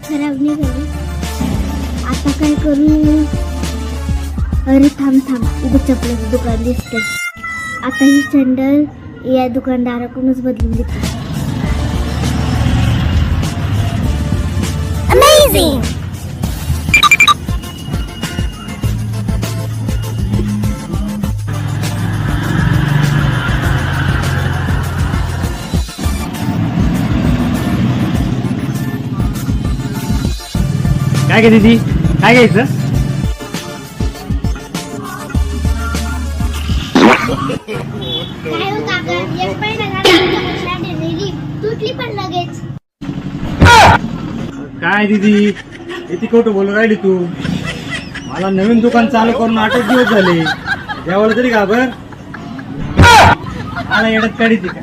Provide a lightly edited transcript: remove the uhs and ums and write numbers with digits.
खराब नाही झाली. आता काय करू? अरे थांब इथे चपलाचं दुकान दिसतंय. आता ही सँडल या दुकानदाराकडूनच बदलून घेते. अमेझिंग. काय गे दीदी, काय घ्यायचं? काय हो काका, एक महिना झाला सँडल नेली, तुटली पण लगेच. काय दीदी, किती खोटं बोलू राहिली तू? मला नवीन दुकान चालू करून 8 दिवस झाले. देवाला तरी घाबर. मला येण्यात काढीची का?